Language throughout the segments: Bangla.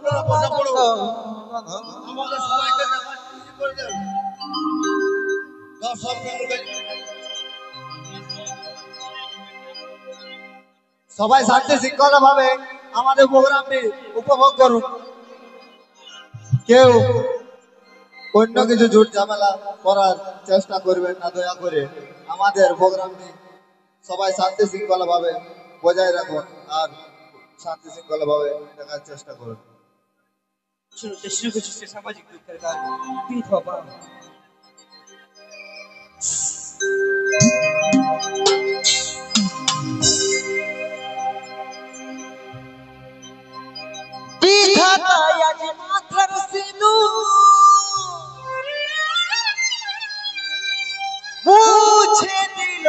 আপনারা বসে পড়ুন আমাদের সবাইকে খুশি করে দেন দর্শক সবাই শান্তি শৃঙ্খলাভাবে আমাদের প্রোগ্রামটি উপভোগ করুন কেউ অন্য কিছু ঝুট ঝামেলা করার চেষ্টা করবেন না দয়া করে আমাদের প্রোগ্রামটি সবাই শান্তি শৃঙ্খলাভাবে বজায় রাখুন আর শান্তি শৃঙ্খলাভাবে দেখার চেষ্টা করুন শুরু করছি সামাজিক দুঃখের গান বিধবা বিধাতা আজ মাথার সিঁদুর মুছে দিল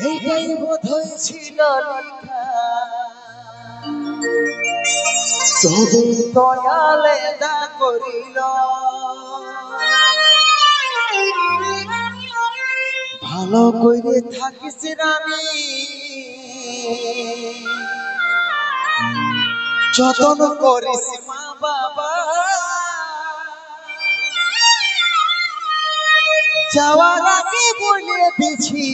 এইটাই বোধ হয়েছিল লেখা তবে দয়ালে দা করিল ভালো করে থাকিস রানী যতন করিস মা বাবা যাওয়ার আগে বলে দিছি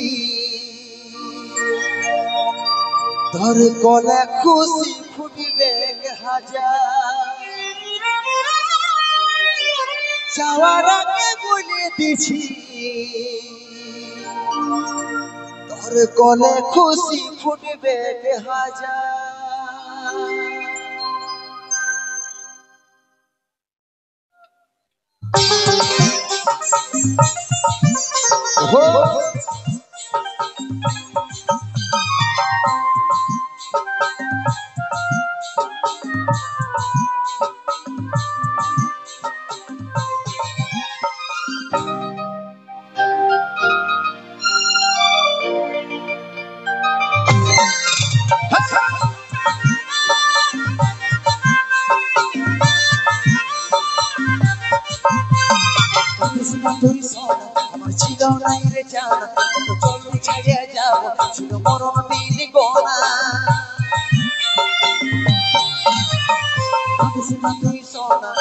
তোর গলা খুশি ফুটবে হাজার যাওয়ার আগে বলে দিছি তোর গলা খুশি ফুটবে হাজার তুই সোনা আমার ছিল নাই রে জানা তো চলতে ছেড়ে যাব ছিল মরণ দিন গোনা তুই সোনা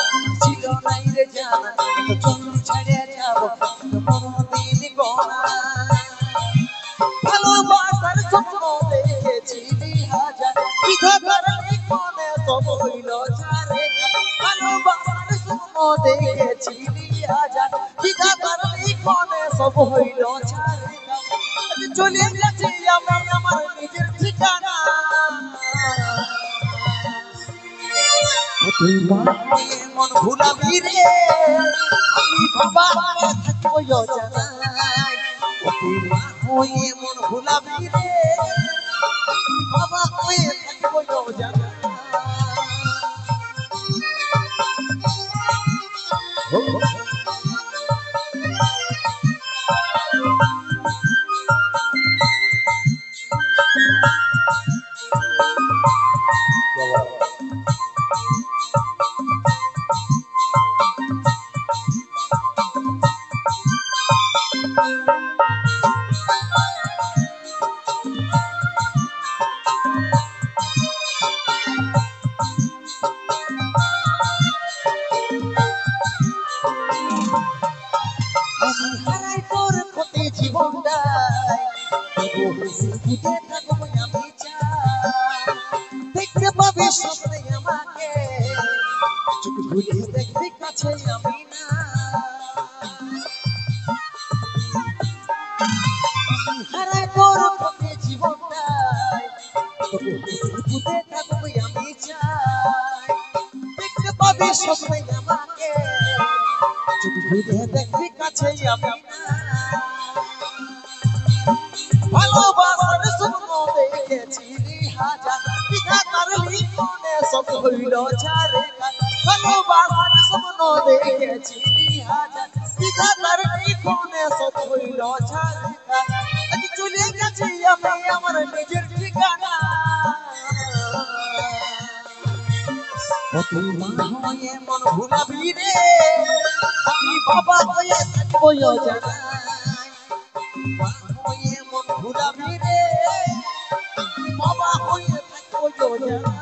ছিল নাই রে জানা তো চলতে ছেড়ে যাব ছিল মরণ দিন গোনা ভালোবাসার স্বপ্ন দেখেছিলি হাজার বিধাতার মনে সব হইল ছাড়ে ভালোবাসার স্বপ্ন দেখেছিলি হাজার বিধাতার মনে সব হইল ছাড়ে চলে গেছি আমি আমার নিজের ঠিকানা তুই মন ভুলাবি রে আমি বাবা থাকবো জানাই তুই মা হয়ে মন ভুলাবি রে বাবা হয়ে থাকবো জানাই দেখতে পাবে স্বপ্নে আমাকে চোখ খুলে দেখবি কাছে আমি না হারাই তোর পথে জীবনটাই তবু ফুটে থাকবো আমি চাই দেখতে পাবে স্বপ্নে আমাকে চোখ খুলে দেখবি কাছে আমি না ভালোবাসার স্বপ্ন দেখেছিলি হাজার বিধাতার লিখনে সব হইল ছাড়ে ভালোবাসার স্বপ্ন দেখেছিলি হাজার বিধাতার লিখনে সব হইল ছাড়ে আজ চলে গেছি আমি আমার নিজের ঠিকানা তুই মা হয়ে মন ভুলাবি রে আমি বাবা হয়ে থাকবো জানাই মা হয়ে মন ভুলাবি রে বাবা হয়ে থাকবো জানা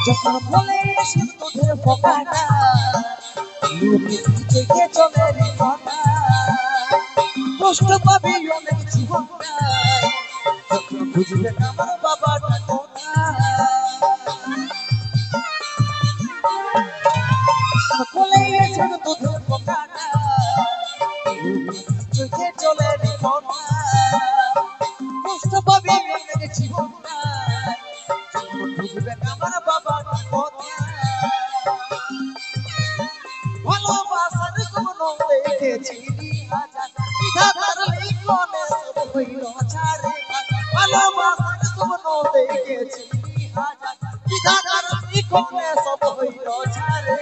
যখন বলে এসে তোদের পোকাটা লুকি থেকে চলে রে কথা কষ্ট পাবি অনেক জীবনটায় যখন বুঝবে আমার বাবাটা কথা বলে এসে তোদের পোকাটা লুকি থেকে চলে রে কথা কষ্ট পাবি অনেক জীবনটায় বুঝবে আমার বাবাটা কথা ভালোবাসার কোনো দেখেছি বিধাতার লিখনে সব হইল ছাড়ে ভালোবাসার কোনো দেখেছি বিধাতার লিখনে সব হইল ছাড়ে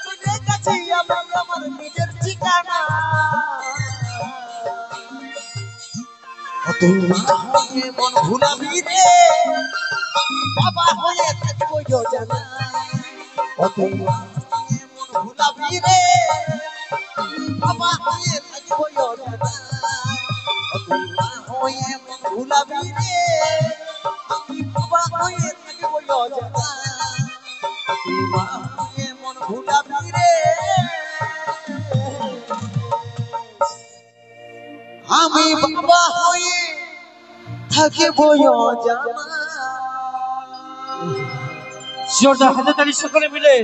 চলে গেছি আমি আমার নিজের ঠিকানা তুই মা হয়ে মন ভুলাবি রে বাবা হয়ে থাকবো জানা তুই মা হয়ে মন ভুলাবি রে বাবা হয়ে থাকবো জানা তুই মা হয়ে মন ভুলাবি রে বাবা হয়ে থাকবো জানা তুই মা হয়ে মন ভুলাবি রে আমি বাবা হয়ে থাকবো জানা জোরদার হাতে তালি সকলে মিলে